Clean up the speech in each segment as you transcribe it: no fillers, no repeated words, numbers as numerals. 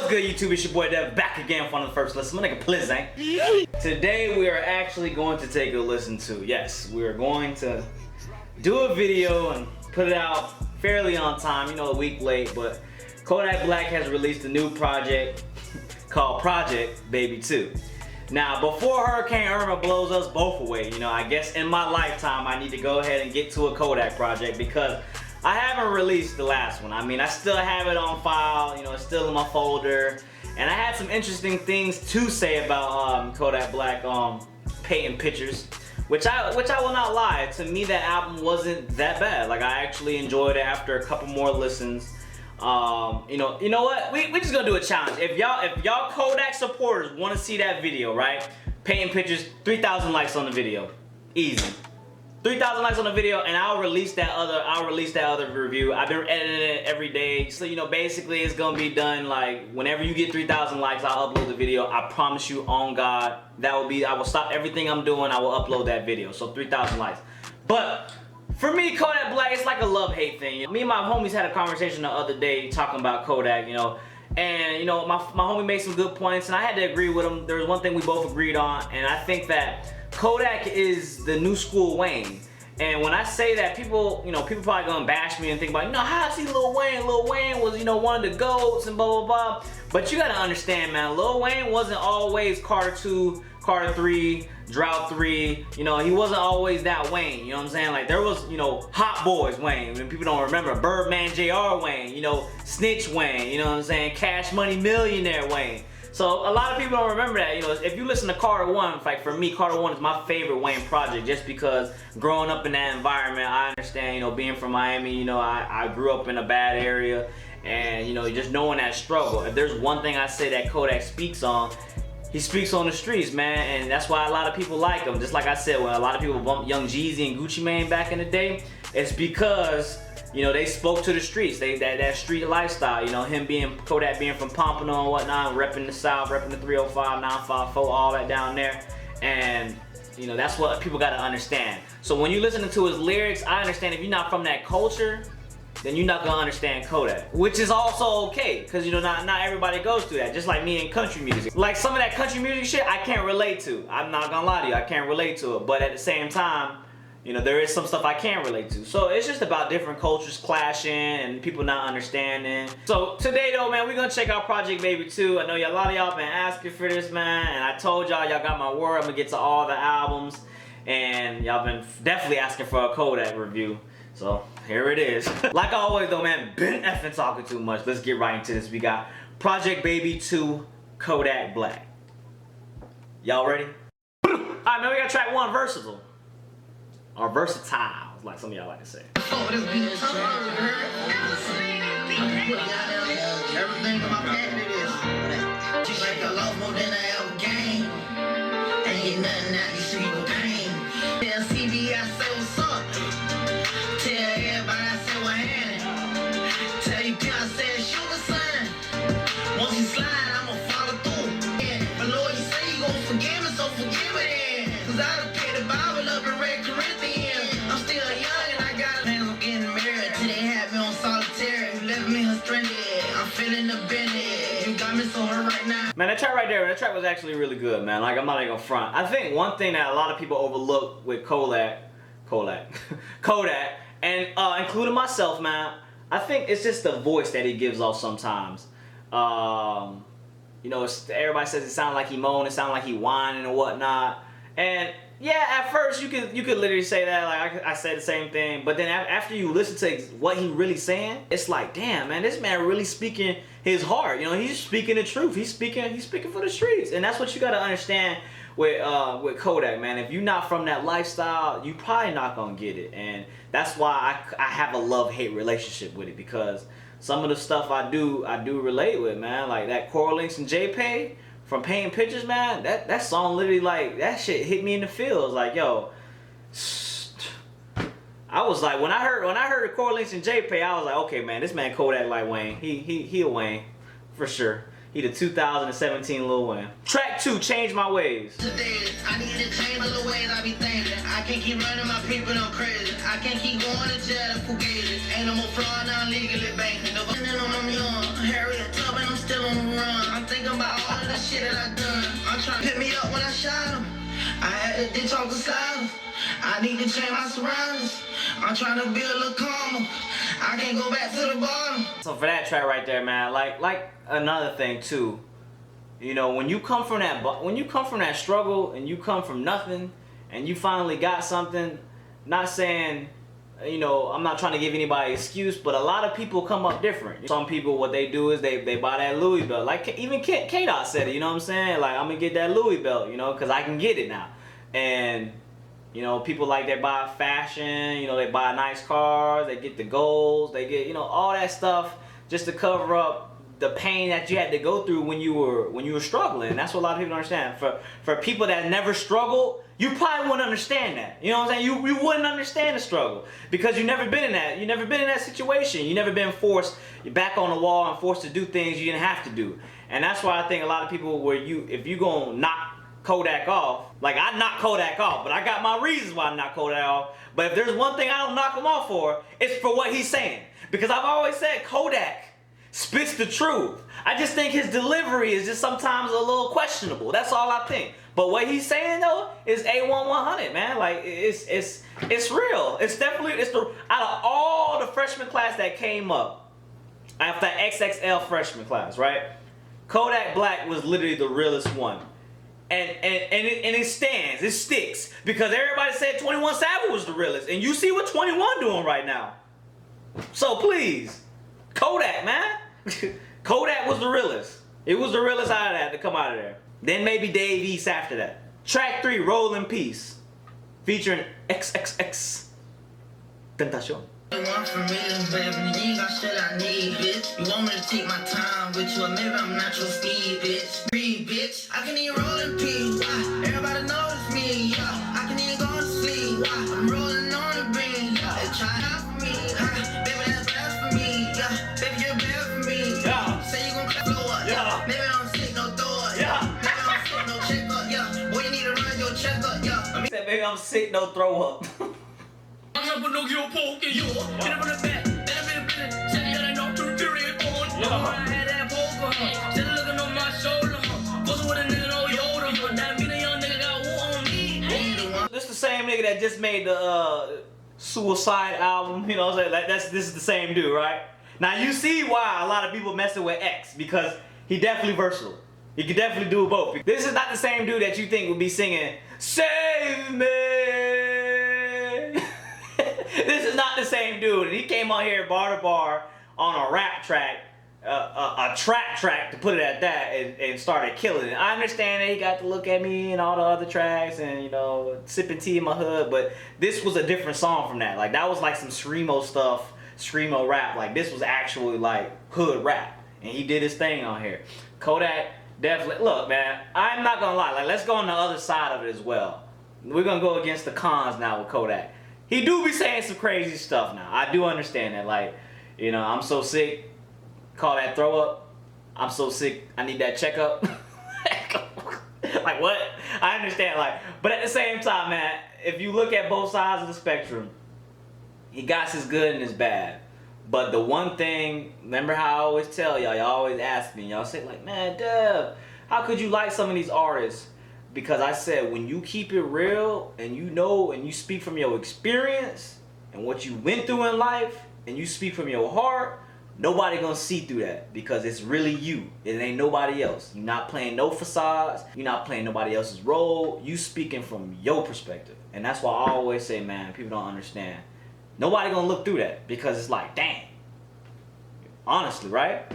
What's good, YouTube? It's your boy Dev back again for the first listen. My nigga Pliz, ain't? Today we are actually going to take a listen to, yes, we are going to do a video and put it out fairly on time, you know, a week late, but Kodak Black has released a new project called Project Baby 2. Now, before Hurricane Irma blows us both away, you know, I guess in my lifetime I need to go ahead and get to a Kodak project because I haven't released the last one. I mean, I still have it on file, you know, it's still in my folder. And I had some interesting things to say about Kodak Black painting pictures, which I will not lie, to me that album wasn't that bad. Like, I actually enjoyed it after a couple more listens. You know what? We just gonna do a challenge. If y'all Kodak supporters want to see that video, right? Painting pictures, 3,000 likes on the video, easy. 3,000 likes on the video, and I'll release that other review. I've been editing it every day, so you know, basically it's gonna be done like whenever you get 3,000 likes, I'll upload the video. I promise you, on God, that will be. I will stop everything I'm doing. I will upload that video. So 3,000 likes. But for me, Kodak Black, it's like a love-hate thing. Me and my homies had a conversation the other day talking about Kodak, you know, and you know, my homie made some good points, and I had to agree with him. There was one thing we both agreed on, and I think that Kodak is the new school Wayne. And when I say that, people, you know, people probably gonna bash me and think about, you know, how I see Lil Wayne. Lil Wayne was, you know, one of the GOATs and blah, blah, blah. But you gotta understand, man, Lil Wayne wasn't always Carter 2, Carter 3, Drought 3. You know, he wasn't always that Wayne, you know what I'm saying? Like, there was, you know, Hot Boys Wayne, and people don't remember. Birdman JR Wayne, you know, Snitch Wayne, you know what I'm saying? Cash Money Millionaire Wayne. So a lot of people don't remember that. You know, if you listen to Carter 1, like for me, Carter 1 is my favorite Wayne project just because growing up in that environment, I understand, you know, being from Miami, you know, I grew up in a bad area, and you know, just knowing that struggle. If there's one thing I say that Kodak speaks on, he speaks on the streets, man, and that's why a lot of people like him. Just like I said, when a lot of people bumped Young Jeezy and Gucci Mane back in the day, it's because, you know, they spoke to the streets. That street lifestyle, you know, Kodak being from Pompano and whatnot, repping the South, repping the 305, 954, all that down there. And, you know, that's what people gotta understand. So when you listen to his lyrics, I understand if you're not from that culture, then you're not gonna understand Kodak. Which is also okay, because you know, not everybody goes through that, just like me in country music. Like some of that country music shit, I can't relate to. I'm not gonna lie to you, I can't relate to it. But at the same time, you know, there is some stuff I can relate to. So it's just about different cultures clashing and people not understanding. So today though, man, we're gonna check out Project Baby 2. I know a lot of y'all been asking for this, man, and I told y'all got my word. I'm gonna get to all the albums, and y'all been definitely asking for a Kodak review. So here it is. Like always though, man, been effing talking too much. Let's get right into this. We got Project Baby 2, Kodak Black. Y'all ready? Alright, man, we got track 1, Versatile. Or versatile, like some of y'all like to say. Everything in my packet is just like a love more than I ever gained. Ain't nothing out these streets but pain. Tell CB I say what's up. Tell everybody I say what happened. Tell you I said shoot the sign. Once you slide, I'ma follow through. Yeah, but Lord, you say you gon' forgive me, so forgive me then. Cause I done picked the Bible up and read Corinthians. I'm still young and I got plans on getting married. Till they had me on solitary. You left me stranded. I'm feeling the bended. You got me so hurt right now. Man, that track right there, that track was actually really good, man. Like, I'm not even gonna front. I think one thing that a lot of people overlook with Kodak, and including myself, man, I think it's just the voice that he gives off sometimes. You know, everybody says it sounds like he moaning, it sounds like he whining and whatnot. And yeah, at first you could literally say that, like I said the same thing, but then after you listen to what he really saying, it's like, damn, man, this man really speaking his heart. You know, he's speaking the truth. He's speaking for the streets, and that's what you gotta understand with Kodak, man. If you're not from that lifestyle, you probably not gonna get it, and that's why I have a love-hate relationship with it, because some of the stuff I do relate with, man, like that Coral Links and JPay from Painting Pictures, man. That song literally, like, that shit hit me in the feels. Like, yo, I was like, when I heard the Coral Links and JPay, I was like, okay, man, this man Kodak like Wayne. He a Wayne for sure. He the 2017 Lil Wayne. Track 2, Change My Ways. Today, I need to change my little ways. I be thinking I can't keep running my people, I'm crazy. I can't keep going to jail for gauges. Ain't no more fraud, now I'm legally banking. No, I'm young, Harriet Tubman, I'm still on on the run. I'm thinking about all of the shit that I done. I'm trying to pick me up when I shot him. I had to ditch off the side. I need to change my surroundings. I'm trying to be a little calmer. I can't go back to the bottom. So for that track right there, man, like another thing too, you know, when you come from that struggle and you come from nothing and you finally got something, not saying, you know, I'm not trying to give anybody an excuse, but a lot of people come up different. Some people, what they do is they buy that Louis belt. Like even K-Dot said it, you know what I'm saying? Like, I'm gonna get that Louis belt, you know, because I can get it now. And, you know, people like they buy fashion, you know, they buy nice cars, they get the goals, they get, you know, all that stuff just to cover up the pain that you had to go through when you were struggling. And that's what a lot of people don't understand. For people that never struggled, you probably wouldn't understand that. You know what I'm saying? You wouldn't understand the struggle because you've never been in that. You've never been in that situation. You've never been forced, you're back on the wall and forced to do things you didn't have to do. And that's why I think a lot of people, if you gonna knock Kodak off, like I knocked Kodak off, but I got my reasons why I knocked Kodak off. But if there's one thing I don't knock him off for, it's for what he's saying. Because I've always said Kodak spits the truth. I just think his delivery is just sometimes a little questionable. That's all I think. But what he's saying though is A100, man. Like it's real. It's definitely out of all the freshman class that came up after that XXL freshman class, right? Kodak Black was literally the realest one. And it stands, it sticks. Because everybody said 21 Savage was the realest. And you see what 21 doing right now. So please, Kodak, man. Kodak was the realest. It was the realest out of that to come out of there. Then maybe Dave East after that. Track 3, Roll in Peace. Featuring XXX Tentacion. You want from me, baby, you ain't got shit I need, bitch. You want me to take my time with you, or maybe I'm not your speed, bitch. Breathe, bitch. I can even roll in peace. Why? Everybody knows me, yeah. I can even go to sleep. Why? I'm rolling on the beam, yeah. They try out for me, huh? Baby, that's bad for me, yeah. Baby, you're bad for me, yeah. Say you gon' clap blow up, yeah. Maybe I don't take no throw up, yeah. Maybe I don't take no check up, yeah. Boy, you need to run your check up, yeah. He said, maybe I'm sick, no throw up. This the same nigga that just made the Suicide album, you know what I'm saying? Like this is the same dude, right? Now you see why a lot of people messing with X, because he definitely versatile. He could definitely do both. This is not the same dude that you think would be singing "Save Me." This is not the same dude. And he came on here bar to bar on a rap track, a trap track to put it at that, and started killing it. I understand that he got to Look at Me and all the other tracks and, you know, Sipping Tea in My Hood, but this was a different song from that. Like that was like some screamo stuff, screamo rap. Like this was actually like hood rap, and he did his thing on here. Kodak definitely, look man, I'm not gonna lie, like let's go on the other side of it as well. We're gonna go against the cons now with Kodak. He do be saying some crazy stuff now. I do understand that. Like, you know, I'm so sick. Call that throw up. I'm so sick. I need that checkup. Like what? I understand. Like, but at the same time, man, if you look at both sides of the spectrum, he got his good and his bad. But the one thing, remember how I always tell y'all, y'all always ask me, y'all say like, man, Dev, how could you like some of these artists? Because I said, when you keep it real and you know and you speak from your experience and what you went through in life and you speak from your heart, nobody gonna see through that because it's really you. It ain't nobody else. You're not playing no facades. You're not playing nobody else's role. You speaking from your perspective. And that's why I always say, man, people don't understand. Nobody gonna look through that because it's like, dang. Honestly, right?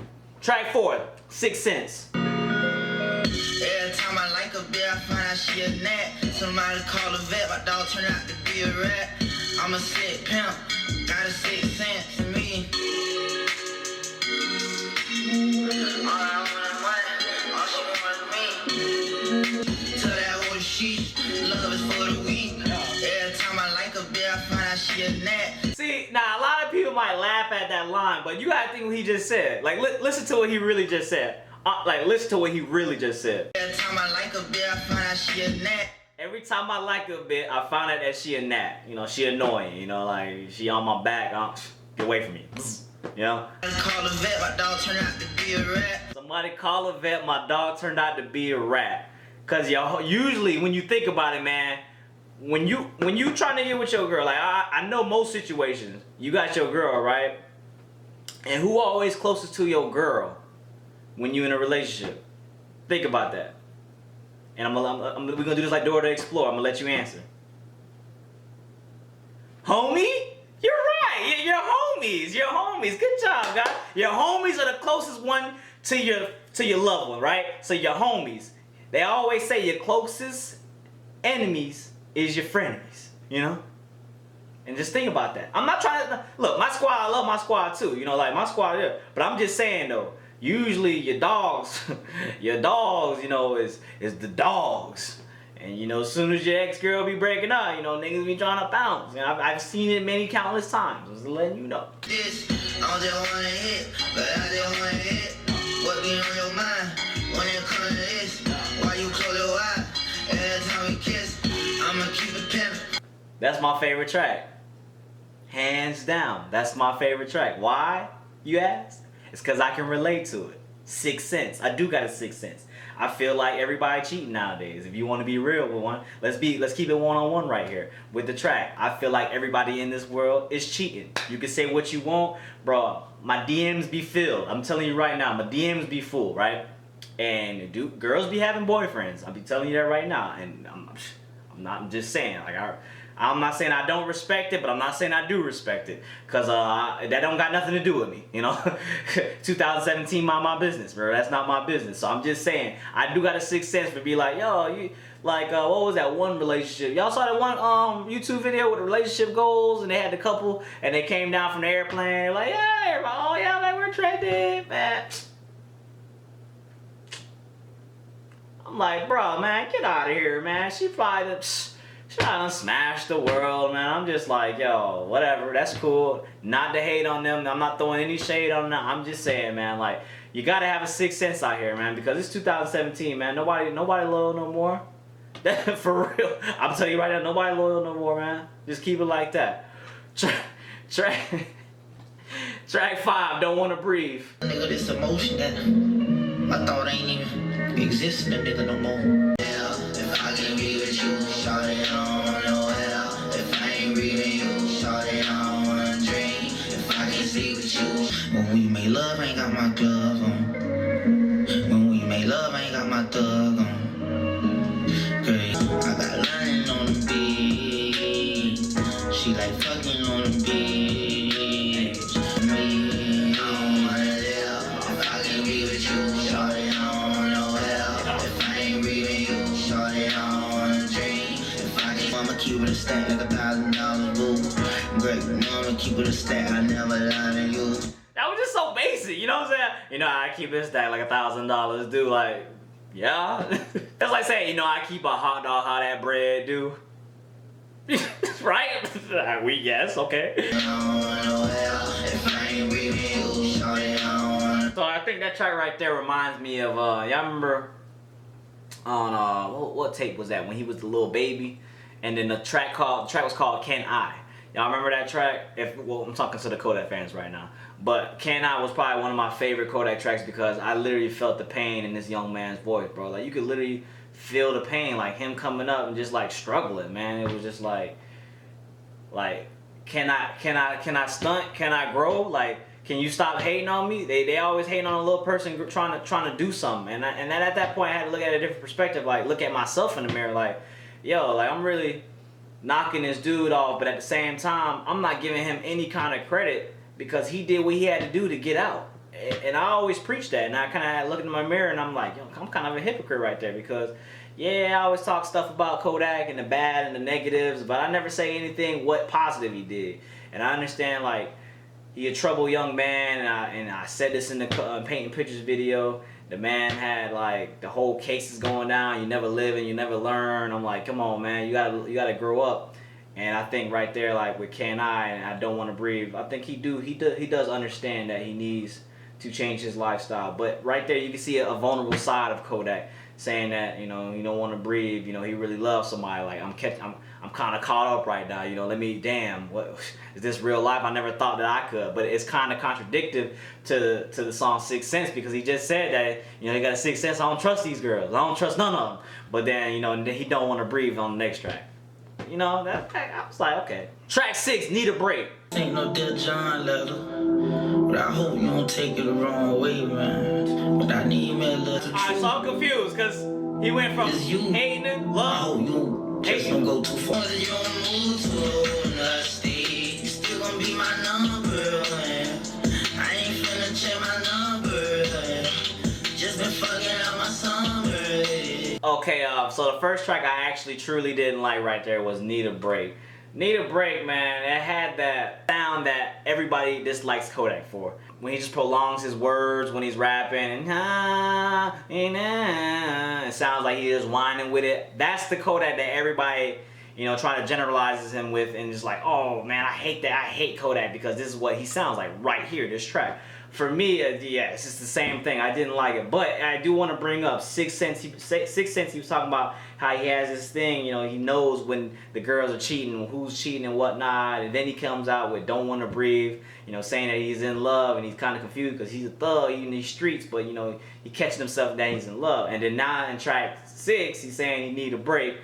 Track 4, 6 Cents. Every time I like a bitch, I find out she a gnat. Somebody call a vet, my dog turned out to be a rat. I'm a sick pimp, got a 6 cents to me. All I want is money, all she want is me. Tell that old shit, love is for the weak. Every time I like a bitch, I find out she a gnat. See, now a lot of people might laugh at that line, but you gotta think what he just said. Like, listen to what he really just said. Like, listen to what he really just said. Every time I like a bitch, I find out she a gnat. Every time I like her a bit, I find out that she a gnat. You know, she annoying. You know, like, she on my back. Get away from me. You know? Call the vet, my dog turned out to be a rat. Some Somebody call a vet. My dog turned out to be a rat. Cause y'all usually when you think about it, man, when you trying to get with your girl, like I know most situations, you got your girl, right? And who always closest to your girl when you in a relationship? Think about that. And we're gonna do this like Dora the Explorer. I'm gonna let you answer. Homie? You're right. Your homies. Your homies. Good job, guys. Your homies are the closest one to your loved one, right? So your homies. They always say your closest enemies is your frenemies, you know? And just think about that. I'm not trying to, look, my squad, I love my squad too, you know, like my squad, yeah. But I'm just saying though, usually your dogs, you know, is the dogs. And you know, as soon as your ex-girl be breaking up, you know, niggas be trying to bounce. And I've seen it many countless times. Just letting you know. This, I just wanna hit, but I just wanna hit. What be on your mind when it comes to this? Why you close your eyes every time we kiss? I'ma keep it pimpin'. That's my favorite track. Hands down, that's my favorite track. Why, you ask? It's because I can relate to it. 6th sense. I do got a 6th sense. I feel like everybody cheating nowadays. If you want to be real with one, let's keep it one-on-one right here with the track. I feel like everybody in this world is cheating. You can say what you want, bro. My DMs be filled. I'm telling you right now, my DMs be full, right? And girls be having boyfriends. I'll be telling you that right now. And I'm just saying, like I'm not saying I don't respect it, but I'm not saying I do respect it. Cause that don't got nothing to do with me, you know? 2017, mind my business, bro. That's not my business. So I'm just saying, I do got a 6th sense to be like, yo, you like what was that one relationship? Y'all saw that one YouTube video with the relationship goals, and they had the couple, and they came down from the airplane. They're like, yeah, oh yeah, man, we're trending, man. I'm like, bro, man, get out of here, man. She probably trying to smash the world, man. I'm just like, yo, whatever, that's cool. Not to hate on them. I'm not throwing any shade on them. I'm just saying, man, like, you gotta have a 6th sense out here, man, because it's 2017, man. Nobody loyal no more. For real. I'm telling you right now, nobody loyal no more, man. Just keep it like that. Track 5, don't wanna breathe. Nigga, this emotion that I thought ain't even existing, nigga, no more. Yeah, if I can be with you, shawty, I don't want no hell. If I ain't reading you, shawty, I don't wanna dream. If I can sleep with you, when we make love, I ain't got my gloves on. When we make love, I ain't got my thug on. I got learning on the beat. She like fucking on the beach. Me, I don't wanna live. If I can be with you, shawty, I don't want no hell. If I ain't reading you, shawty, I don't wanna dream. If I can, I'ma keep it a stack like $1,000, boo. Great, I'ma keep it a stack, I never lie to you. That was just so basic, you know what I'm saying? You know, I keep it stacked like $1,000, dude, like, yeah. That's like saying, you know, I keep a hot dog, how that bread do. Right? Yes, okay. So I think that track right there reminds me of, y'all remember on, what tape was that? When he was the little baby, and then the track was called Can I? Y'all remember that track? Well, I'm talking to the Kodak fans right now. But Can I was probably one of my favorite Kodak tracks because I literally felt the pain in this young man's voice, bro. Like, you could literally feel the pain, like him coming up and just like struggling, man. It was just like, can I stunt? Can I grow? Like, can you stop hating on me? They always hating on a little person trying to do something. And then at that point, I had to look at a different perspective, like look at myself in the mirror, like, yo, like I'm really knocking this dude off, but at the same time, I'm not giving him any kind of credit because he did what he had to do to get out. And I always preach that, and I kind of look in my mirror and I'm like, yo, I'm kind of a hypocrite right there because, yeah, I always talk stuff about Kodak and the bad and the negatives, but I never say anything what positive he did. And I understand, like, he a troubled young man, and I said this in the Painting Pictures video. The man had, like, the whole case is going down. You never live and you never learn. I'm like, come on, man, you gotta grow up. And I think right there, like with Can I and I Don't Want to Breathe, I think he does understand that he needs to change his lifestyle. But right there, you can see a vulnerable side of Kodak saying that, you know, you don't want to breathe, you know, he really loves somebody. Like, I'm kind of caught up right now, you know, damn, what is this real life? I never thought that I could. But it's kind of contradictory to the song Sixth Sense, because he just said that, you know, he got a sixth sense. I don't trust these girls. I don't trust none of them. But then, you know, he don't want to breathe on the next track. You know, I was like, okay. Track 6, Need a Break. Ain't no Dear John letter, but I hope you don't take it the wrong way, man. But I need me a little. Alright, so I'm confused, because he went from hating and love. I hope you just don't go too far. You don't move to another state, you still gonna be my number. I ain't finna check my number. Just been fucking up my summer. Okay, so the first track I actually truly didn't like right there was Need a Break. Need a Break, man, it had that sound that everybody dislikes Kodak for. When he just prolongs his words when he's rapping, and it sounds like he's just whining with it. That's the Kodak that everybody, you know, trying to generalize him with, and just like, oh man, I hate that. I hate Kodak because this is what he sounds like right here, this track. For me, yeah, it's just the same thing. I didn't like it, but I do want to bring up Sixth Sense. Sixth Sense, he was talking about how he has this thing, you know, he knows when the girls are cheating, who's cheating and whatnot, and then he comes out with Don't Want to Breathe, you know, saying that he's in love, and he's kind of confused because he's a thug in these streets, but, you know, he catching himself that he's in love. And then now in track 6, he's saying he need a break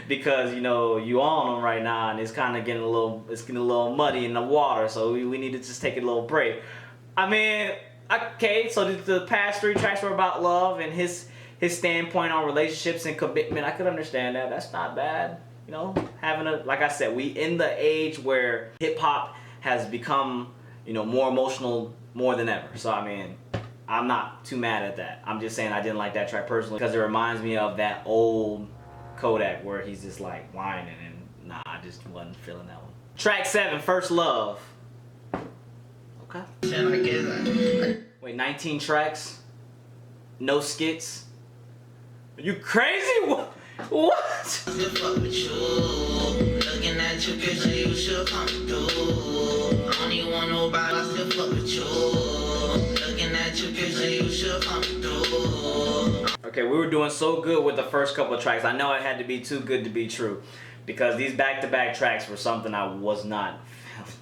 because, you know, you on him right now, and it's kind of getting a little muddy in the water, so we need to just take a little break. I mean, okay, so the past 3 tracks were about love and his standpoint on relationships and commitment. I could understand that. That's not bad. You know, like I said, we in the age where hip hop has become, you know, more emotional more than ever. So I mean, I'm not too mad at that. I'm just saying I didn't like that track personally because it reminds me of that old Kodak where he's just like whining, and nah, I just wasn't feeling that one. Track 7, First Love. Okay. Wait, 19 tracks? No skits? Are you crazy? What? Okay, we were doing so good with the first couple of tracks. I know it had to be too good to be true, because these back-to-back tracks were something I was not feeling.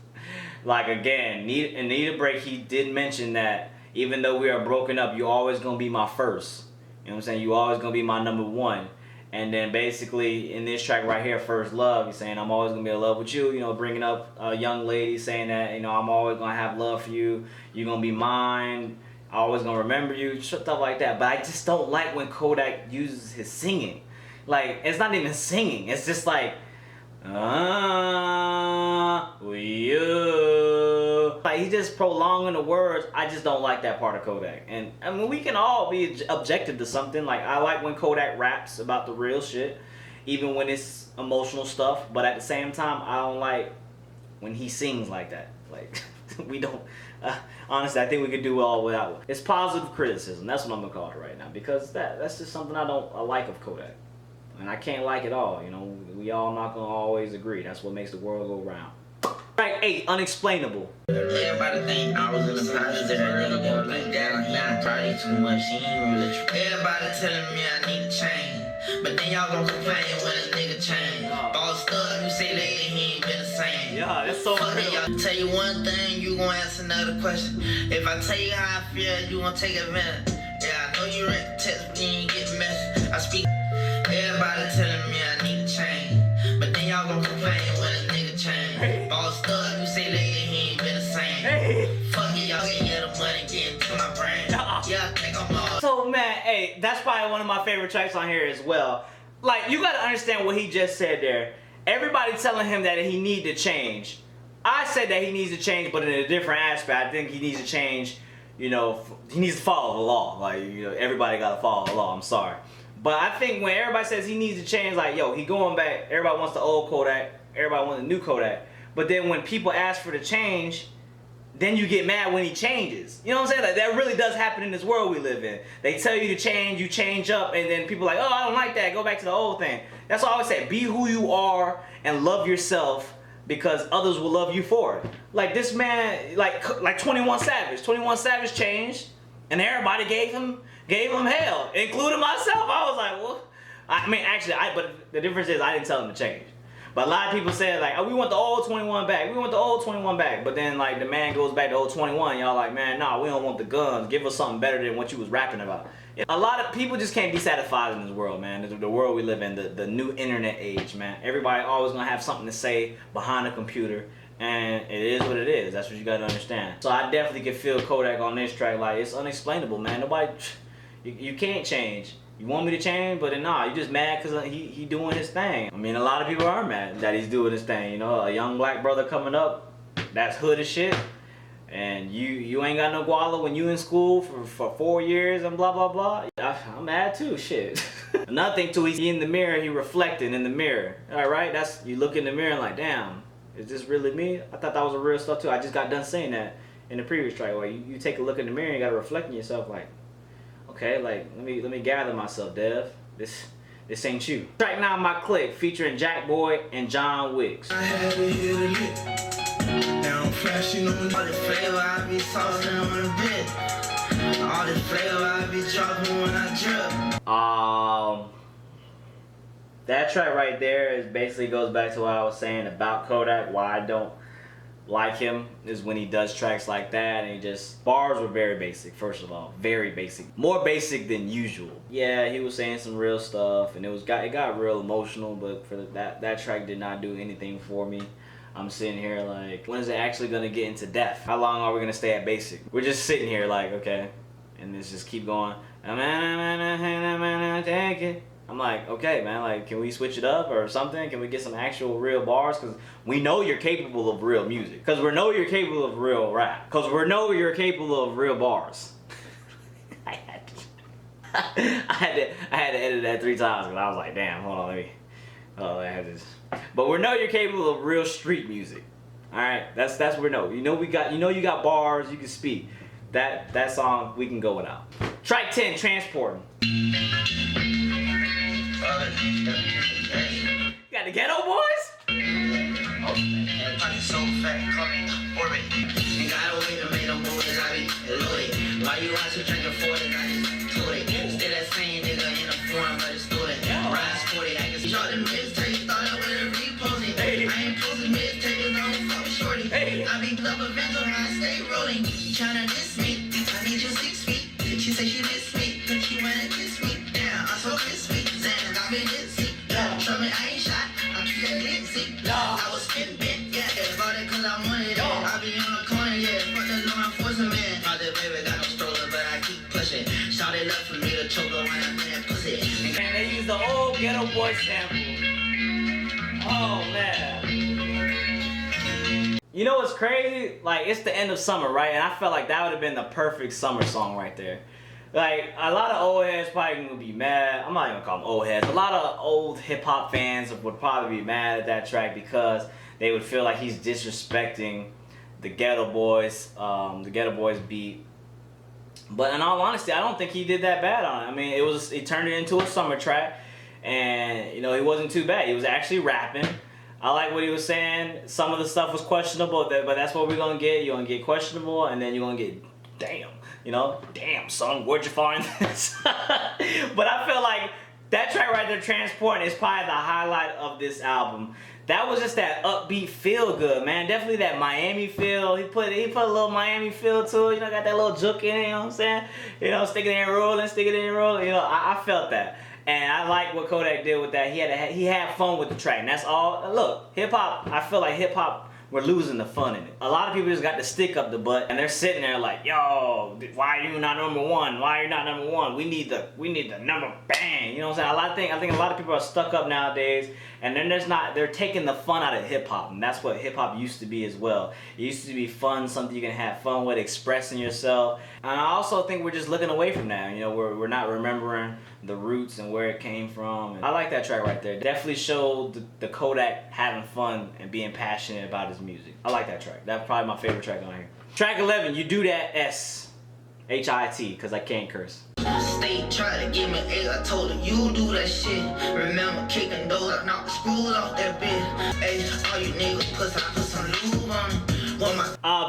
Like, again, Need a Break, he did mention that even though we are broken up, you're always gonna be my first. You know what I'm saying? You always gonna be my number one. And then basically in this track right here, First Love, he's saying I'm always gonna be in love with you. You know, bringing up a young lady, saying that, you know, I'm always gonna have love for you. You're gonna be mine. I'm always gonna remember you. Stuff like that. But I just don't like when Kodak uses his singing. Like, it's not even singing. It's just like, like, he's just prolonging the words. I just don't like that part of Kodak. And I mean, we can all be objective to something. Like, I like when Kodak raps about the real shit, even when it's emotional stuff. But at the same time, I don't like when he sings like that. Like, we don't. Honestly, I think we could do all without it. It's positive criticism. That's what I'm gonna call it right now, because that's just something I like of Kodak. And I can't like it all, you know. We all not gonna always agree. That's what makes the world go round. Track 8, Unexplainable. Everybody think I was in the process that I nigga go like that. Like, nah, probably too much. He ain't really true. Everybody telling me I need to change, but then y'all gonna complain when a nigga change. All stuff you say lately, he ain't been the same. Yeah, that's so real. Y'all tell you one thing, you gonna ask another question. If I tell you how I feel, you gonna take advantage. Yeah, I know you read the text, but you ain't get the message. I speak. Everybody telling me I need to change, but then y'all gonna complain when a nigga change. All stuff you say lately, he ain't been the same. Fuck it, y'all can get the money, get into my brain. Yeah, I think I'm all. So man, hey, that's probably one of my favorite tracks on here as well. Like, you gotta understand what he just said there. Everybody telling him that he need to change. I said that he needs to change, but in a different aspect. I think he needs to change, you know, he needs to follow the law. Like, you know, everybody gotta follow the law, I'm sorry. But I think when everybody says he needs to change, like, yo, he going back, everybody wants the old Kodak, everybody wants the new Kodak. But then when people ask for the change, then you get mad when he changes. You know what I'm saying? Like, that really does happen in this world we live in. They tell you to change, you change up, and then people are like, oh, I don't like that, go back to the old thing. That's why I always say, be who you are and love yourself, because others will love you for it. Like this man, like 21 Savage. 21 Savage changed, and everybody gave him gave him hell, including myself. I was like, well, I mean, actually, but the difference is I didn't tell him to change. But a lot of people said like, oh, we want the old 21 back. We want the old 21 back. But then like the man goes back to old 21. Y'all like, man, nah, we don't want the guns. Give us something better than what you was rapping about. A lot of people just can't be satisfied in this world, man. The world we live in, the new internet age, man. Everybody always gonna have something to say behind a computer. And it is what it is. That's what you gotta understand. So I definitely can feel Kodak on this track. Like, it's unexplainable, man. Nobody, you can't change. You want me to change, but nah, you just mad because he doing his thing. I mean, a lot of people are mad that he's doing his thing. You know, a young black brother coming up, that's hood as shit. And you ain't got no guala when you in school for 4 years and blah, blah, blah. I'm mad too, shit. Another thing too, he in the mirror, he reflecting in the mirror. All right, that's, you look in the mirror and like, damn, is this really me? I thought that was a real stuff too. I just got done saying that in the previous track. Where you take a look in the mirror and you gotta reflect on yourself like, okay, like let me gather myself, Dev. This ain't you. Track 9, My Click, featuring Jack Boy and John Wicks. I had to hit a lick. Now I'm flashing on all the flavor I be saucing on the bit. All the flavor I be dropping when I drip. That track right there is basically goes back to what I was saying about Kodak. Why I don't like him is when he does tracks like that and he just, bars were very basic, first of all, very basic, more basic than usual. Yeah, he was saying some real stuff and it got real emotional, but for that track did not do anything for me. I'm sitting here like, when is it actually gonna get into depth? How long are we gonna stay at basic? We're just sitting here like, okay, and this just keep going. Take it. I'm like, okay, man, like, can we switch it up or something? Can we get some actual real bars? Because we know you're capable of real music. Because we know you're capable of real rap. Because we know you're capable of real bars. I had to edit that 3 times, but I was like, damn, hold on, I had this. But we know you're capable of real street music. All right, that's what we know. You know you got bars, you can speak. That song we can go without. Track 10, Transporting. You got the Ghetto Boys? Oh, everybody so fat, call me orbit. You got a way to make them boys, I be loaded. Why you out to drinking 40, I just told it. Still that same nigga in a foreign, but it's student. Rise 40, I can drop the mixtape, started with a repost it. I ain't posting mixtapes, I don't fuck with shorty. I be love events when I stay rolling. Tryna diss me, I need you 6 feet. She say she miss me, then she wanna kiss me. Damn, I'm so crispy, Zan, I been dizzy. Trust me, I ain't shot, I keep that glitzy. I was spitting bent, yeah, bought it cause I wanted it. I be on the corner, yeah, fuck the law enforcement. All the baby got no stroller, but I keep pushing. Shout it up for me to choke her when I'm in that pussy. And they use the old Ghetto Boy sample. Oh, man. You know what's crazy? Like, it's the end of summer, right? And I felt like that would have been the perfect summer song right there. Like, a lot of old heads probably gonna be mad. I'm not even gonna call them old heads. A lot of old hip-hop fans would probably be mad at that track because they would feel like he's disrespecting the Ghetto Boys beat. But in all honesty, I don't think he did that bad on it. I mean, he turned it into a summer track, and you know, he wasn't too bad. He was actually rapping. I like what he was saying. Some of the stuff was questionable, but that's what we're gonna get. You're gonna get questionable, and then you're gonna get, damn. You know, damn son, where'd you find this? But I feel like that track right there, Transporting, is probably the highlight of this album. That was just that upbeat feel good, man. Definitely that Miami feel. He put a little Miami feel to it. You know, got that little juke in it, you know what I'm saying? You know, stick it in rolling. You know, I felt that. And I like what Kodak did with that. He had fun with the track. And that's all. Look, hip hop, I feel like hip hop, we're losing the fun in it. A lot of people just got the stick up the butt and they're sitting there like, yo, why are you not number one? Why are you not number one? We need the number bang. You know what I'm saying? I think a lot of people are stuck up nowadays and then they're taking the fun out of hip hop, and that's what hip hop used to be as well. It used to be fun, something you can have fun with, expressing yourself. And I also think we're just looking away from that. You know, we're not remembering the roots and where it came from. And I like that track right there. Definitely showed the Kodak having fun and being passionate about his music. I like that track. That's probably my favorite track on here. Track 11, You Do That S. H-I-T, because I can't curse. State tried to give me 8, I told her, you do that shit. Remember kicking doors, I knocked the screws off that bitch. Hey, all you niggas pussy, I put some lube on them.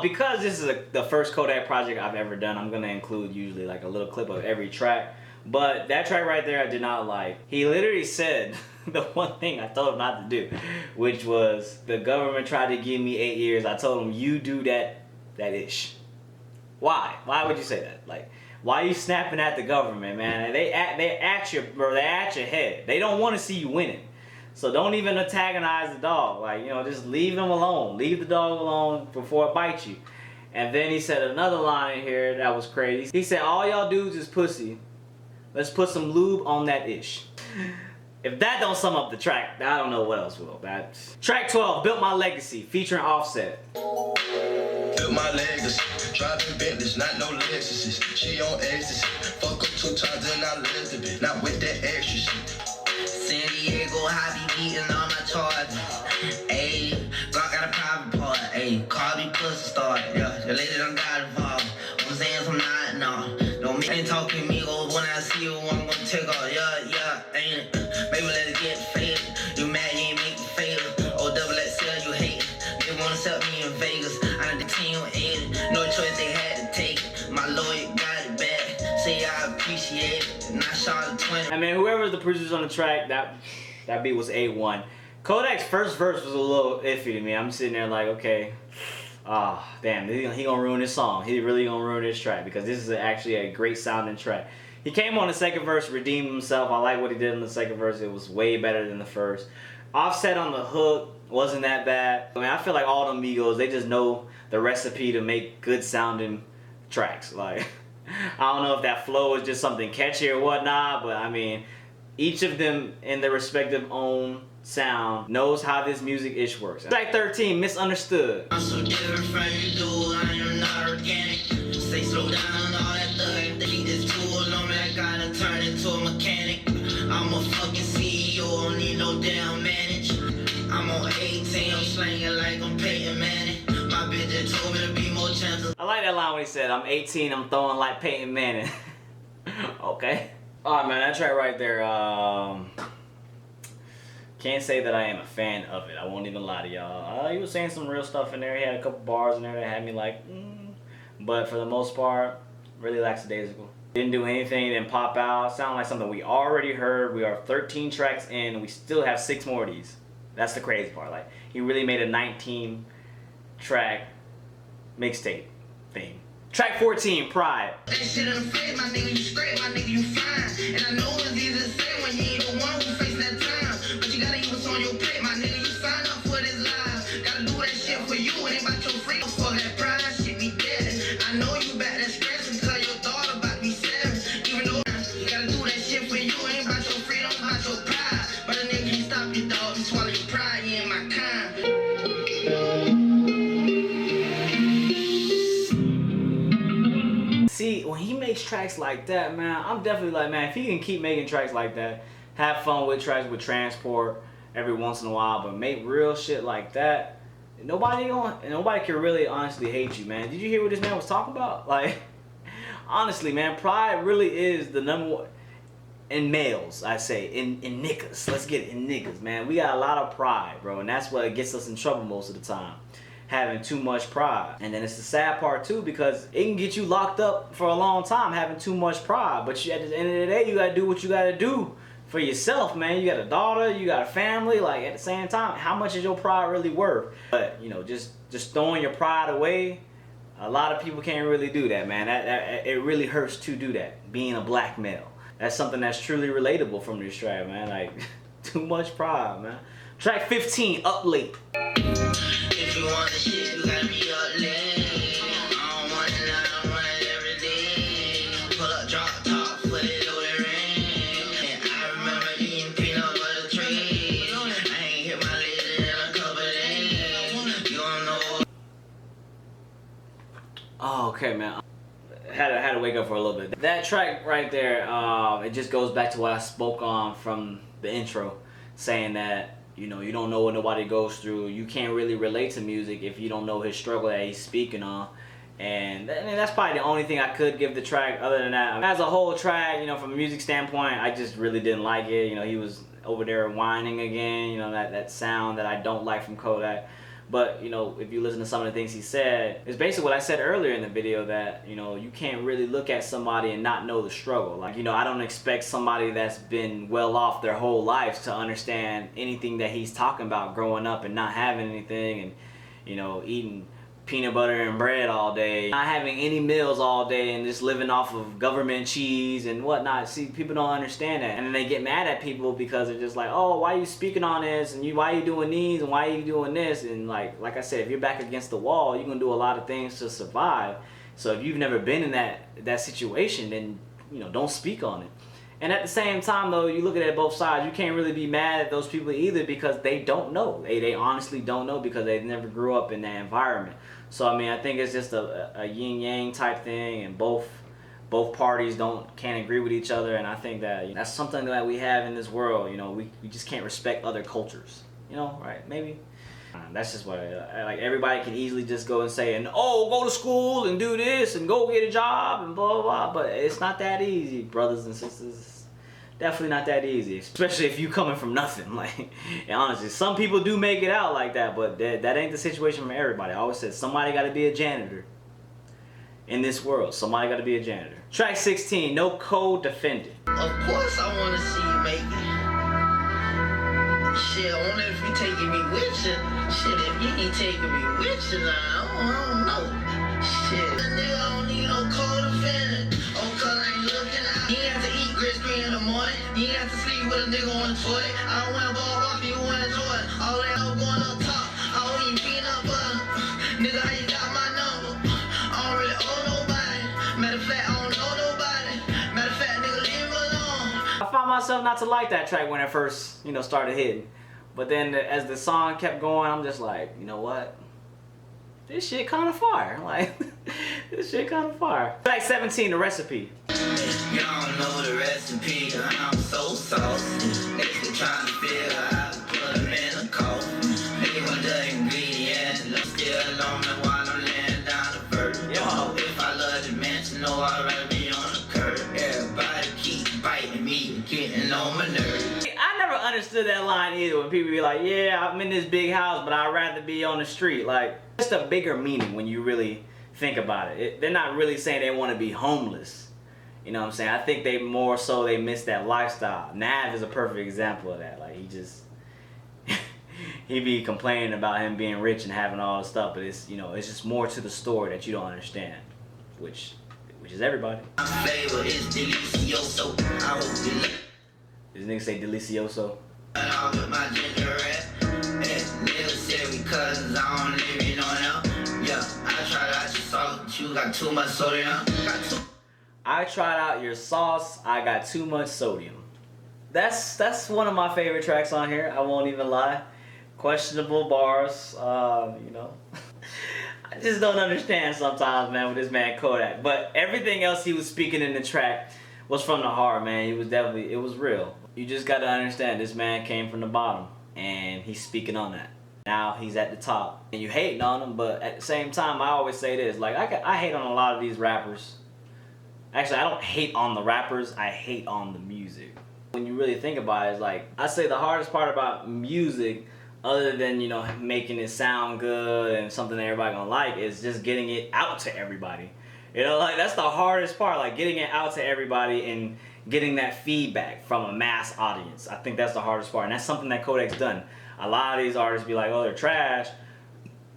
Because this is the first Kodak project I've ever done, I'm gonna include usually like a little clip of every track. But that track right there I did not like. He literally said the one thing I told him not to do, which was the government tried to give me 8 years. I told him, you do that ish. Why? Why would you say that? Like, why are you snapping at the government, man? They at you, bro. They at your head. They don't want to see you winning. So don't even antagonize the dog. Like, you know, just leave them alone. Leave the dog alone before it bites you. And then he said another line in here that was crazy. He said, all y'all dudes is pussy. Let's put some lube on that ish. If that don't sum up the track, I don't know what else will. Track 12, Built My Legacy, featuring Offset. Built my legacy, driving Bentleys, not no Lexuses. She on ecstasy, fuck up 2 times and I lived a bit, not with that extra shit. San Diego, I be beating on my charges. Ayy, Glock got a private part. Ayy, Cardi pussy started. Yeah, the lady done got involved. I'm saying I'm not, no. Don't make me talking me over when I see you, I'm gonna take off. Yeah, ain't it? Maybe let it get faded. You mad, you ain't make me fail. Oh, double XL, you hate it. They wanna sell me in Vegas. I done the team ate it. No choice, they had to take it. My lawyer got it back. Say I appreciate it. And I shot a 20. I mean, whoever the producers on the track, that beat was A1. Kodak's first verse was a little iffy to me. I'm sitting there like, okay, damn, he gonna ruin this song. He really gonna ruin this track because this is actually a great sounding track. He came on the second verse, redeemed himself. I like what he did in the second verse. It was way better than the first. Offset on the hook wasn't that bad. I mean, I feel like all the Migos, they just know the recipe to make good sounding tracks. Like, I don't know if that flow is just something catchy or whatnot, but I mean, each of them in their respective own sound knows how this music ish works. Track 13, Misunderstood. I'm so different from you, dude. I am not organic. Say slow down, all that thug. Delete this tool on me, I gotta turn into a mechanic. I'm a fucking CEO, don't need no damn manage. I'm on 18, I'm slanging like I'm Peyton Manning. My bitch just told me to be more gentle. I like that line when he said, I'm 18, I'm throwing like Peyton Manning. Okay. Alright, man, that track right there, can't say that I am a fan of it. I won't even lie to y'all. He was saying some real stuff in there. He had a couple bars in there that had me like, But for the most part, really lackadaisical. Didn't do anything, didn't pop out. Sound like something we already heard. We are 13 tracks in, and we still have 6 more of these. That's the crazy part. Like, he really made a 19 track mixtape thing. Track 14, Pride. That shit unafraid, my nigga, you straight, my nigga, you fine. And I know it's easy to say when you ain't the one who facing that time. But you gotta eat what's on your plate, my nigga, you sign up for this life. Gotta do that shit for you, and ain't about your freedom. For that pride, shit be dead. I know you back that stress and tell your daughter about me 7. Even though you gotta do that shit for you, ain't about your freedom, about your pride. But a nigga can't stop you, dog, you swallow your pride, you ain't my kind. See, when he makes tracks like that, man, I'm definitely like, man, if he can keep making tracks like that, have fun with tracks with Transport every once in a while, but make real shit like that, nobody can really honestly hate you, man. Did you hear what this man was talking about? Like, honestly, man, Pride really is the #1 in males, I say, in niggas. Let's get it, in niggas, man. We got a lot of pride, bro, and that's what gets us in trouble most of the time. Having too much pride. And then it's the sad part too, because it can get you locked up for a long time having too much pride. But you, at the end of the day, you gotta do what you gotta do for yourself, man. You got a daughter, you got a family. Like, at the same time, how much is your pride really worth? But you know, just throwing your pride away, a lot of people can't really do that, man. It really hurts to do that, being a black male. That's something that's truly relatable from this track, man. Like, too much pride, man. Track 15, Up Late. If you want the shit, you gotta be up late. I don't want it, I want it every day. Pull up, drop top, put it over the rain. And I remember eating peanut butter trees. I ain't hit my lady in a couple days. You don't know. Oh, okay, man. Had to wake up for a little bit. That track right there, it just goes back to what I spoke on from the intro, saying that, you know, you don't know what nobody goes through. You can't really relate to music if you don't know his struggle that he's speaking on. And that's probably the only thing I could give the track. Other than that, as a whole track, you know, from a music standpoint, I just really didn't like it. You know, he was over there whining again, you know, that sound that I don't like from Kodak. But, you know, if you listen to some of the things he said, it's basically what I said earlier in the video, that, you know, you can't really look at somebody and not know the struggle. Like, you know, I don't expect somebody that's been well off their whole life to understand anything that he's talking about growing up and not having anything, and, you know, eating peanut butter and bread all day, not having any meals all day, and just living off of government cheese and whatnot. See, people don't understand that, and then they get mad at people because they're just like, oh, why are you speaking on this, and why are you doing these, and why are you doing this? And like I said, if you're back against the wall, you're gonna do a lot of things to survive. So if you've never been in that situation, then, you know, don't speak on it. And at the same time, though, you look at it both sides. You can't really be mad at those people either, because they don't know. They honestly don't know, because they never grew up in that environment. So I mean, I think it's just a yin yang type thing, and both parties can't agree with each other. And I think that, you know, that's something that we have in this world. You know, we just can't respect other cultures. You know, right? Maybe. That's just what like everybody can easily just go and say, and oh, go to school and do this and go get a job and blah blah blah. But it's not that easy, brothers and sisters. Definitely not that easy, especially if you coming from nothing. Like, and honestly, some people do make it out like that, but that ain't the situation for everybody. I always said somebody got to be a janitor in this world. Somebody got to be a janitor. Track 16, No Codefendant. Of course I wanna see you make it. Shit, only if you taking me with you. Shit, if you ain't taking me with you, now I don't know. Shit, that nigga don't need no Codefendant. Oh, cause I ain't looking out. You ain't have to eat grits green in the morning. You ain't have to sleep with a nigga on the toilet. I don't wear ball rock, you wear Jordan. All that all going up top. I don't eat peanut butter. Nigga, how you got my number? I don't really owe nobody. Matter of fact, I don't know nobody. Matter of fact, nigga, leave me alone. I found myself not to like that track when it first, you know, started hitting. But then as the song kept going, I'm just like, you know what? This shit kind of fire. Like, this shit kind of fire. Track 17, The Recipe. Y'all know the recipe, I'm so saucy. Niggas trying to figure out to put them in a coffin. Nigga want the ingredients, and I'm still on me while I'm laying down the verse. Yo, if I love the mansion, know I'd rather be on the curb. Everybody keep biting me, getting on my nerves. I never understood that line either, when people be like, yeah, I'm in this big house, but I'd rather be on the street. Like, just a bigger meaning when you really think about it. They're not really saying they want to be homeless. You know what I'm saying? I think they more so they miss that lifestyle. Nav is a perfect example of that. Like, he just he be complaining about him being rich and having all this stuff, but it's, you know, it's just more to the story that you don't understand, which is everybody. Flavor is delicioso. I hope you This nigga say delicioso. all with my ginger ale. Nigga said we cousins, I don't live in on them. Yeah, I tried out your sauce, but you got too much sodium. I tried out your sauce, I got too much sodium. That's one of my favorite tracks on here, I won't even lie. Questionable bars, you know. I just don't understand sometimes, man, with this man Kodak. But everything else he was speaking in the track was from the heart, man. It was real. You just gotta understand, this man came from the bottom, and he's speaking on that. Now he's at the top, and you hating on him, but at the same time, I always say this, like, I hate on a lot of these rappers. Actually, I don't hate on the rappers, I hate on the music. When you really think about it, it's like, I say the hardest part about music, other than, you know, making it sound good and something that everybody gonna like, is just getting it out to everybody. You know, like, that's the hardest part, like, getting it out to everybody and getting that feedback from a mass audience. I think that's the hardest part, and that's something that Kodak's done. A lot of these artists be like, oh, they're trash,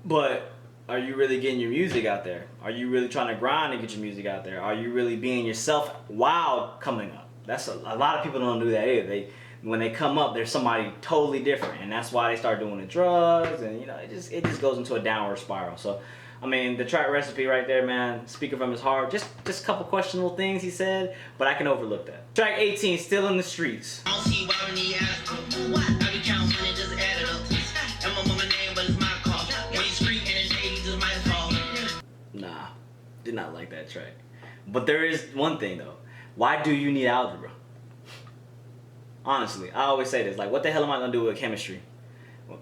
but are you really getting your music out there? Are you really trying to grind to get your music out there? Are you really being yourself while coming up? That's a lot of people don't do that either. When they come up, they're somebody totally different, and that's why they start doing the drugs, and, you know, it just goes into a downward spiral. So, I mean, the track Recipe right there, man, speaking from his heart, just a couple questionable things he said, but I can overlook that. Track 18, Still in the Streets. I don't see why we need ass. What? I be counting money, just add it up. And my mama name, but it's my call. When you street and it's 80, just my fault. Nah, did not like that track. But there is one thing though. Why do you need algebra? Honestly, I always say this. Like, what the hell am I gonna do with chemistry?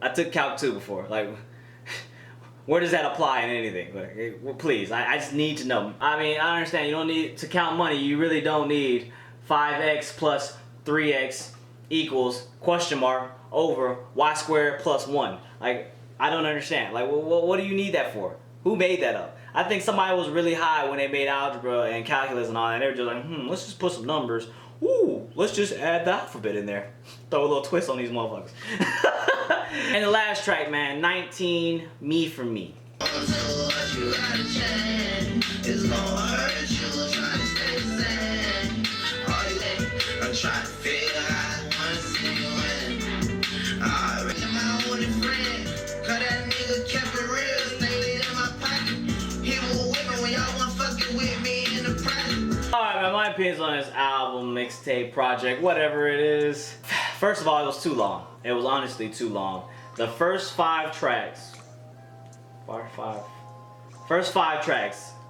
I took Calc 2 before. Like, where does that apply in anything? Like, well, please, I just need to know. I mean, I understand you don't need to count money. You really don't need 5x plus 3x equals question mark over y squared plus 1. Like, I don't understand. Like, what do you need that for? Who made that up? I think somebody was really high when they made algebra and calculus and all that. And they were just like, let's just put some numbers. Ooh, let's just add the alphabet in there. Throw a little twist on these motherfuckers. And the last track, man, 19, Me for Me. Alright, man, my opinions on this album, mixtape, project, whatever it is. First of all, it was too long. It was honestly too long. The first five tracks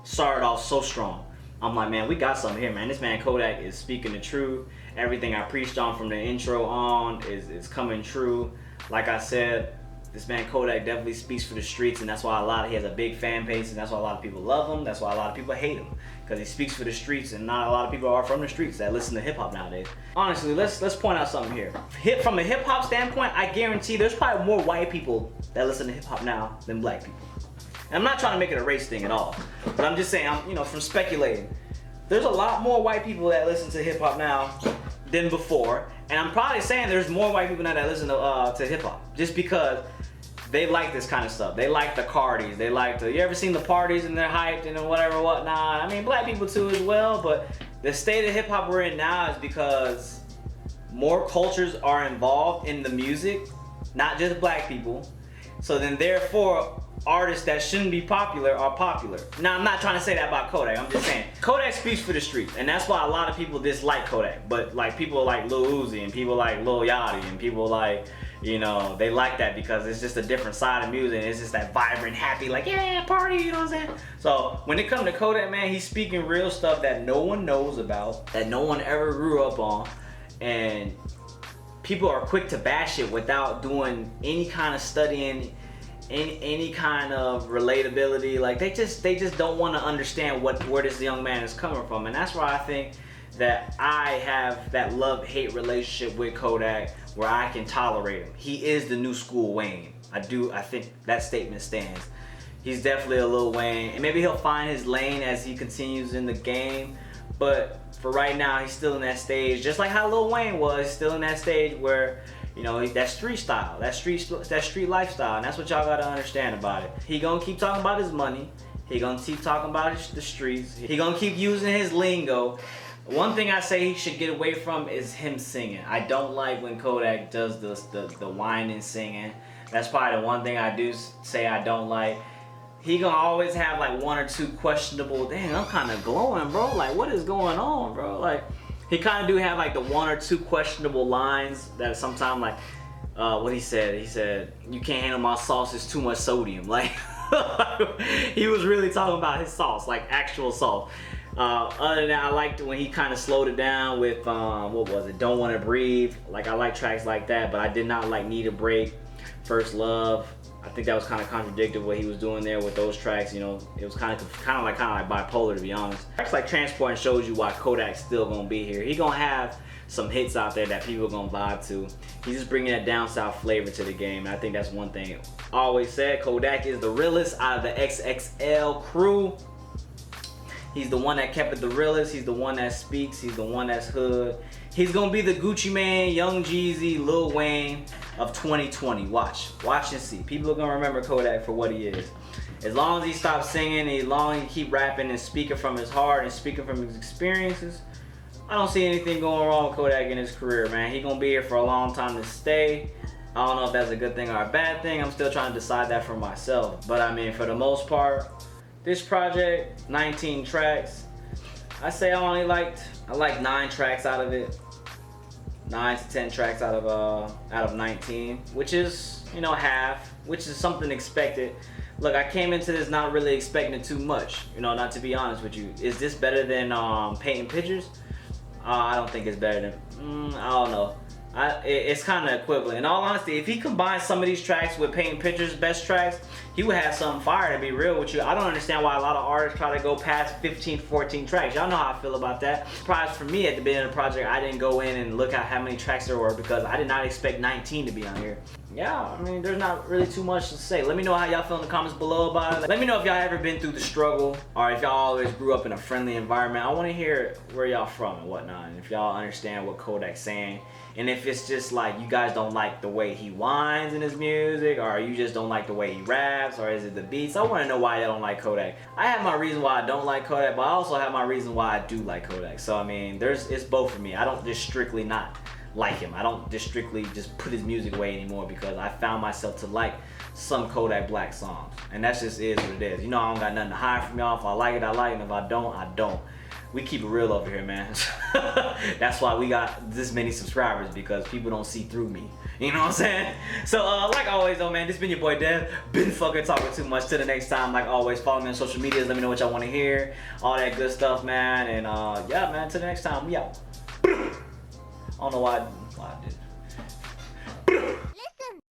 started off so strong. I'm like, man, we got something here, man. This man Kodak is speaking the truth. Everything I preached on from the intro on is coming true. Like I said, this man Kodak definitely speaks for the streets, and that's why he has a big fan base, and that's why a lot of people love him. That's why a lot of people hate him, because he speaks for the streets, and not a lot of people are from the streets that listen to hip hop nowadays. Honestly, let's point out something here. From a hip hop standpoint, I guarantee there's probably more white people that listen to hip hop now than black people. And I'm not trying to make it a race thing at all, but I'm just saying, from speculating, there's a lot more white people that listen to hip hop now than before, and I'm probably saying there's more white people now that listen to hip hop, just because they like this kind of stuff. They like the Cardis. They like you ever seen the parties and they're hyped and whatever, whatnot. I mean, black people too as well, but the state of hip hop we're in now is because more cultures are involved in the music, not just black people. So then therefore, artists that shouldn't be popular are popular. Now, I'm not trying to say that about Kodak. I'm just saying Kodak speaks for the streets, and that's why a lot of people dislike Kodak. But like people like Lil Uzi and people like Lil Yachty and people like, they like that because it's just a different side of music. It's just that vibrant, happy, like, yeah, party, you know what I'm saying? So when it comes to Kodak, man, he's speaking real stuff that no one knows about, that no one ever grew up on, and people are quick to bash it without doing any kind of studying, any kind of relatability. Like they just don't want to understand where this young man is coming from, and that's why I think that I have that love-hate relationship with Kodak, where I can tolerate him. He is the new school Wayne. I think that statement stands. He's definitely a Lil Wayne, and maybe he'll find his lane as he continues in the game, but for right now, he's still in that stage, just like how Lil Wayne was, still in that stage where, that street style, that street lifestyle, and that's what y'all gotta understand about it. He gonna keep talking about his money. He gonna keep talking about the streets. He gonna keep using his lingo. One thing I say he should get away from is him singing. I don't like when Kodak does the whining singing. That's probably the one thing I do say I don't like. He gonna always have like one or two questionable, dang, I'm kind of glowing, bro. Like, what is going on, bro? Like, he kind of do have like the one or two questionable lines that sometimes, like, what he said, you can't handle my sauce, it's too much sodium. Like, he was really talking about his sauce, like actual sauce. Other than that, I liked when he kind of slowed it down with, what was it, Don't Wanna Breathe. Like, I like tracks like that, but I did not like Need a Break, First Love. I think that was kind of contradictory what he was doing there with those tracks. It was kind of like bipolar, to be honest. Tracks like Transport shows you why Kodak's still gonna be here. He gonna have some hits out there that people gonna vibe to. He's just bringing that down south flavor to the game, and I think that's one thing I always said. Kodak is the realest out of the XXL crew. He's the one that kept it the realest. He's the one that speaks. He's the one that's hood. He's gonna be the Gucci Mane, Young Jeezy, Lil Wayne of 2020. Watch and see. People are gonna remember Kodak for what he is. As long as he stops singing, as long as he keep rapping and speaking from his heart and speaking from his experiences, I don't see anything going wrong with Kodak in his career, man. He gonna be here for a long time to stay. I don't know if that's a good thing or a bad thing. I'm still trying to decide that for myself. But I mean, for the most part, this project, 19 tracks. I say I like 9 tracks out of it. 9 to 10 tracks out of 19, which is, half, which is something expected. Look, I came into this not really expecting too much, not to be honest with you. Is this better than Painting Pictures? I don't think it's better than, I don't know. It's kind of equivalent. In all honesty, if he combines some of these tracks with Painting Pictures' best tracks, he would have something fire, to be real with you. I don't understand why a lot of artists try to go past 15, 14 tracks. Y'all know how I feel about that. Surprise for me at the beginning of the project, I didn't go in and look at how many tracks there were because I did not expect 19 to be on here. yeah, I mean, there's not really too much to say. Let me know how y'all feel in the comments below about it. Let me know if y'all ever been through the struggle, or if y'all always grew up in a friendly environment. I want to hear where y'all from and whatnot, and if y'all understand what Kodak's saying, and if it's just like you guys don't like the way he whines in his music, or you just don't like the way he raps, or is it the beats? I want to know why y'all don't like Kodak. I have my reason why I don't like Kodak, but I also have my reason why I do like Kodak. So I mean, it's both for me. I don't just strictly not like him. I don't just strictly just put his music away anymore, because I found myself to like some Kodak Black songs, and that's just is what it is. You know, I don't got nothing to hide from y'all. If I like it, I like it, and if I don't, I don't. We keep it real over here, man. That's why we got this many subscribers, because people don't see through me. You know what I'm saying? So like always though, man, this been your boy Dev. Been fucking talking too much. Till the next time, like always, follow me on social medias. Let me know what y'all want to hear, all that good stuff, man. And yeah, man, till the next time, we out. I don't know why I did it.